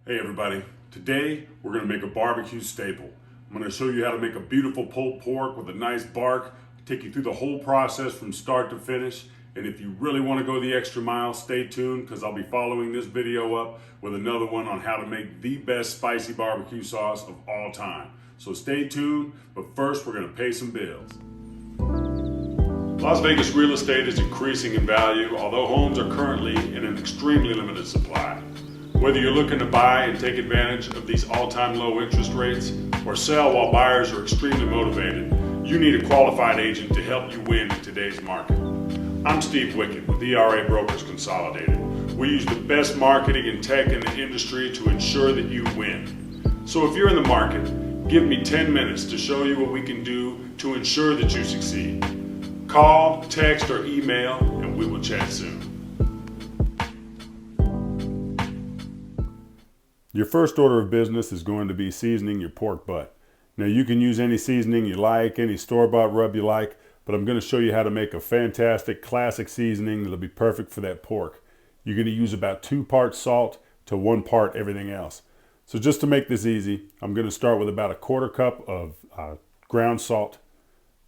Hey everybody, today we're going to make a barbecue staple. I'm going to show you how to make a beautiful pulled pork with a nice bark, take you through the whole process from start to finish. And if you really want to go the extra mile, stay tuned because I'll be following this video up with another one on how to make the best spicy barbecue sauce of all time. So stay tuned, but first we're going to pay some bills. Las Vegas real estate is increasing in value, although homes are currently in an extremely limited supply. Whether you're looking to buy and take advantage of these all-time low interest rates or sell while buyers are extremely motivated, you need a qualified agent to help you win in today's market. I'm Steve Wickett with ERA Brokers Consolidated. We use the best marketing and tech in the industry to ensure that you win. So if you're in the market, give me 10 minutes to show you what we can do to ensure that you succeed. Call, text, or email, and we will chat soon. Your first order of business is going to be seasoning your pork butt. Now you can use any seasoning you like, any store-bought rub you like, but I'm going to show you how to make a fantastic classic seasoning that'll be perfect for that pork. You're going to use about 2 parts salt to 1 part everything else. So just to make this easy, I'm going to start with about 1/4 cup of ground salt.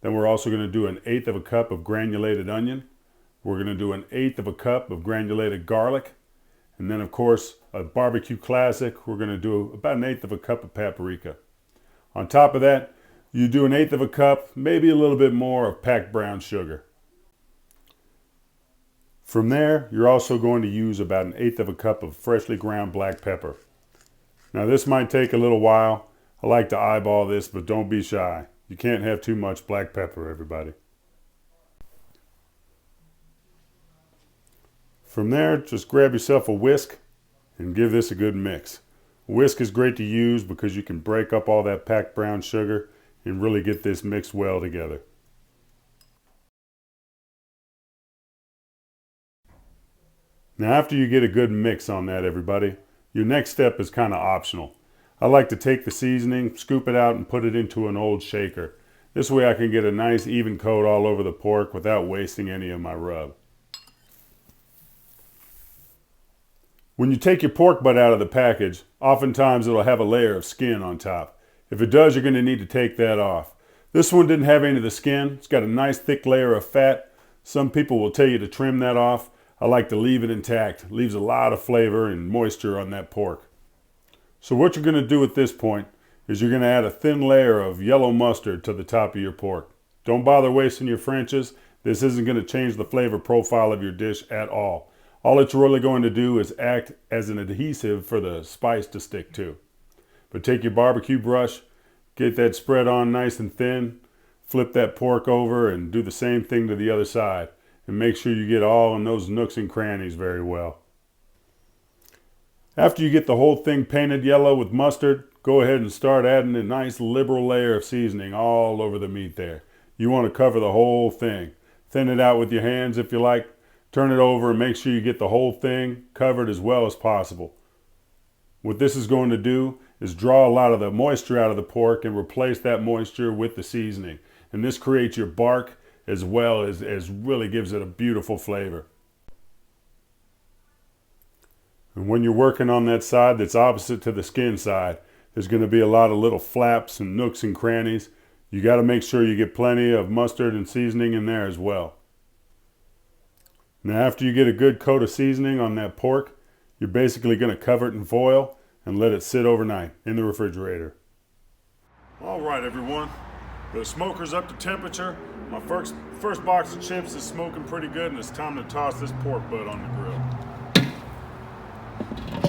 Then we're also going to do 1/8 cup of granulated onion. We're going to do 1/8 cup of granulated garlic. And then, of course, a barbecue classic, we're going to do about 1/8 cup of paprika. On top of that, you do 1/8 cup, maybe a little bit more of packed brown sugar. From there, you're also going to use about 1/8 cup of freshly ground black pepper. Now, this might take a little while. I like to eyeball this, but don't be shy. You can't have too much black pepper, everybody. From there, just grab yourself a whisk and give this a good mix. A whisk is great to use because you can break up all that packed brown sugar and really get this mixed well together. Now after you get a good mix on that, everybody, your next step is kind of optional. I like to take the seasoning, scoop it out and put it into an old shaker. This way I can get a nice even coat all over the pork without wasting any of my rub. When you take your pork butt out of the package, oftentimes it'll have a layer of skin on top. If it does, you're going to need to take that off. This one didn't have any of the skin. It's got a nice thick layer of fat. Some people will tell you to trim that off. I like to leave it intact. It leaves a lot of flavor and moisture on that pork. So what you're going to do at this point is you're going to add a thin layer of yellow mustard to the top of your pork. Don't bother wasting your French's. This isn't going to change the flavor profile of your dish at all. All it's really going to do is act as an adhesive for the spice to stick to. But take your barbecue brush, get that spread on nice and thin, flip that pork over and do the same thing to the other side. And make sure you get all in those nooks and crannies very well. After you get the whole thing painted yellow with mustard, go ahead and start adding a nice liberal layer of seasoning all over the meat there. You want to cover the whole thing. Thin it out with your hands if you like. Turn it over and make sure you get the whole thing covered as well as possible. What this is going to do is draw a lot of the moisture out of the pork and replace that moisture with the seasoning. And this creates your bark as well as really gives it a beautiful flavor. And when you're working on that side that's opposite to the skin side, there's going to be a lot of little flaps and nooks and crannies. You got to make sure you get plenty of mustard and seasoning in there as well. Now after you get a good coat of seasoning on that pork, you're basically going to cover it in foil and let it sit overnight in the refrigerator. All right everyone, the smoker's up to temperature. My first box of chips is smoking pretty good and it's time to toss this pork butt on the grill.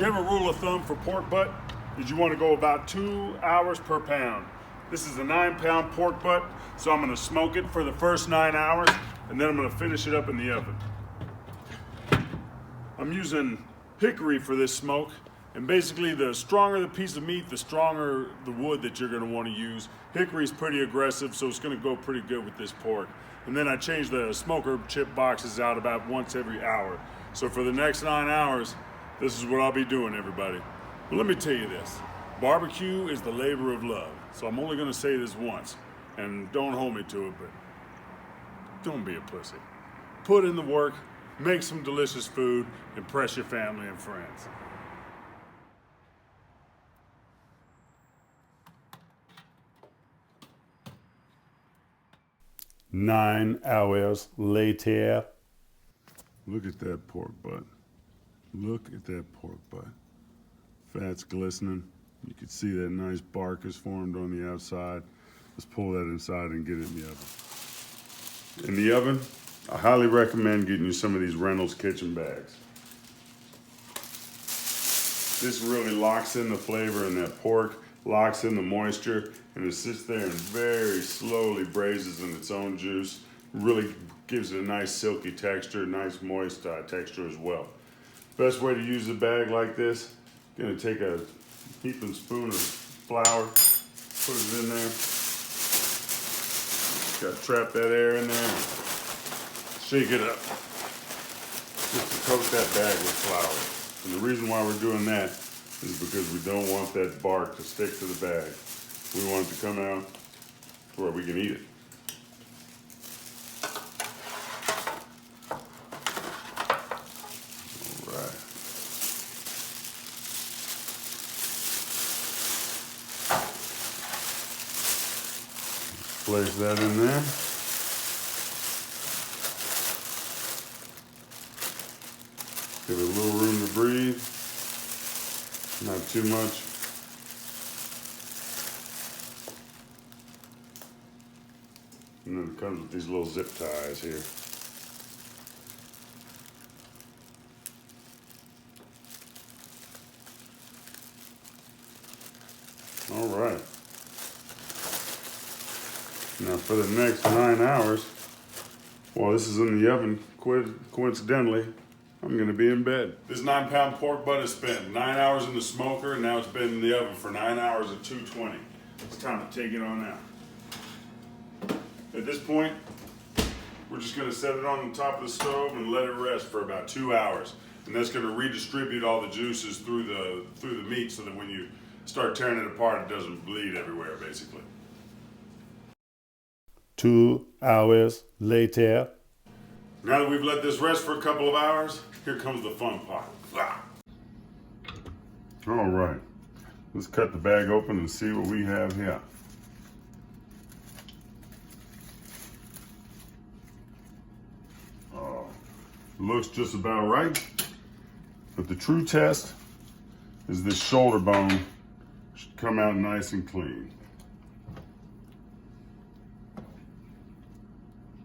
General rule of thumb for pork butt is you want to go about 2 hours per pound. This is a 9-pound pork butt, so I'm going to smoke it for the first 9 hours and then I'm going to finish it up in the oven. I'm using hickory for this smoke, and basically the stronger the piece of meat, the stronger the wood that you're going to want to use. Hickory is pretty aggressive, so it's going to go pretty good with this pork. And then I change the smoker chip boxes out about once every hour. So for the next 9 hours, this is what I'll be doing, everybody. But let me tell you this, barbecue is the labor of love. So I'm only going to say this once, and don't hold me to it, but don't be a pussy. Put in the work, make some delicious food, impress your family and friends. 9 hours later. Look at that pork butt. Look at that pork butt. Fat's glistening. You can see that nice bark is formed on the outside. Let's pull that inside and get it in the oven. In the oven, I highly recommend getting you some of these Reynolds kitchen bags. This really locks in the flavor in that pork, locks in the moisture, and it sits there and very slowly braises in its own juice. Really gives it a nice silky texture, nice moist texture as well. Best way to use a bag like this, gonna take a heaping spoon of flour, put it in there. Gotta trap that air in there, shake it up, just to coat that bag with flour. And the reason why we're doing that is because we don't want that bark to stick to the bag. We want it to come out to where we can eat it. All right. Place that in there. Give it a little room to breathe, not too much. And then it comes with these little zip ties here. All right. Now for the next 9 hours, while this is in the oven, coincidentally, I'm gonna be in bed. This 9-pound pork butt has spent 9 hours in the smoker, and now it's been in the oven for 9 hours at 220. It's time to take it on out. At this point, we're just gonna set it on the top of the stove and let it rest for about 2 hours. And that's gonna redistribute all the juices through the meat so that when you start tearing it apart, it doesn't bleed everywhere, basically. 2 hours later. Now that we've let this rest for a couple of hours, here comes the fun part. All right, let's cut the bag open and see what we have here. Oh, looks just about right, but the true test is this shoulder bone should come out nice and clean.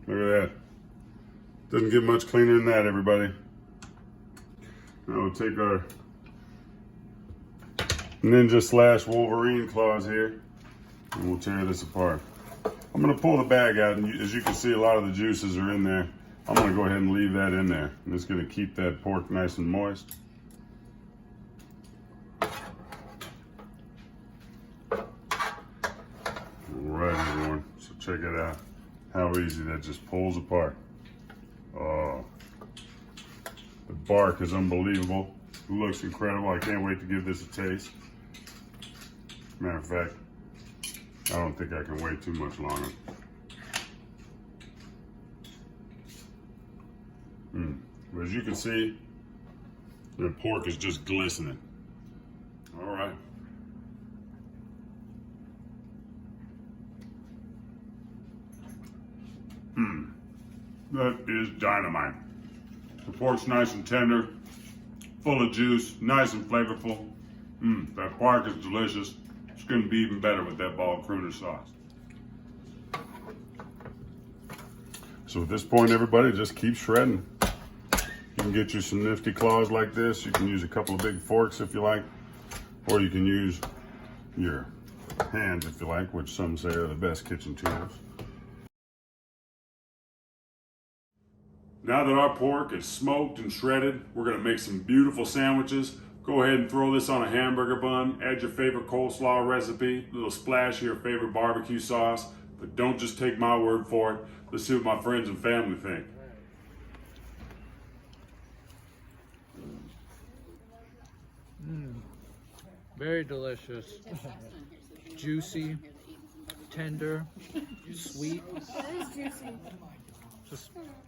Look at that. Doesn't get much cleaner than that, everybody. Now we'll take our Ninja / Wolverine claws here, and we'll tear this apart. I'm gonna pull the bag out, and as you can see, a lot of the juices are in there. I'm gonna go ahead and leave that in there, and it's gonna keep that pork nice and moist. All right, everyone, so check it out. How easy that just pulls apart. Oh, the bark is unbelievable. It looks incredible. I can't wait to give this a taste. Matter of fact, I don't think I can wait too much longer. But as you can see, the pork is just glistening. All right. That is dynamite. The pork's nice and tender, full of juice, nice and flavorful. That bark is delicious. It's gonna be even better with that ball crooner sauce. So at this point, everybody, just keep shredding. You can get you some nifty claws like this. You can use a couple of big forks if you like, or you can use your hands if you like, which some say are the best kitchen tools. Now that our pork is smoked and shredded, we're gonna make some beautiful sandwiches. Go ahead and throw this on a hamburger bun, add your favorite coleslaw recipe, a little splash of your favorite barbecue sauce, but don't just take my word for it. Let's see what my friends and family think. Very delicious. Juicy, tender, sweet. It is juicy.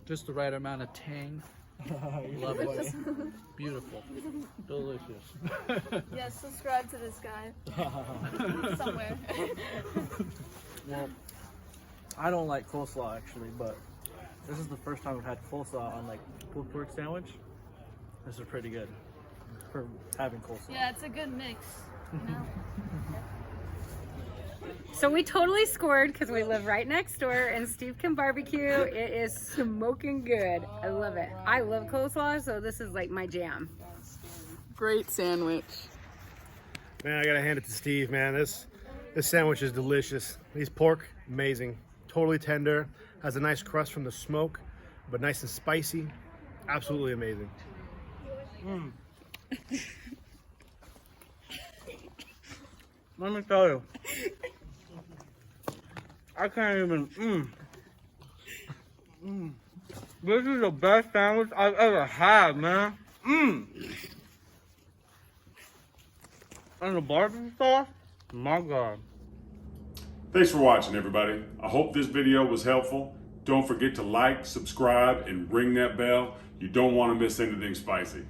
Just the right amount of tang. Love it. Beautiful. Delicious. Yes, subscribe to this guy. Somewhere. Well, I don't like coleslaw actually, but this is the first time I've had coleslaw on like pulled pork sandwich. This is pretty good for having coleslaw. Yeah, it's a good mix. You know? So we totally scored because we live right next door and Steve can barbecue. It is smoking good. I love it. I love coleslaw, so this is like my jam. Great sandwich. Man, I gotta hand it to Steve, man. This sandwich is delicious. These pork, amazing. Totally tender. Has a nice crust from the smoke, but nice and spicy. Absolutely amazing. Let me tell you, I can't even. This is the best sandwich I've ever had, man. And the barbecue sauce, my God. Thanks for watching, everybody. I hope this video was helpful. Don't forget to like, subscribe, and ring that bell. You don't want to miss anything spicy.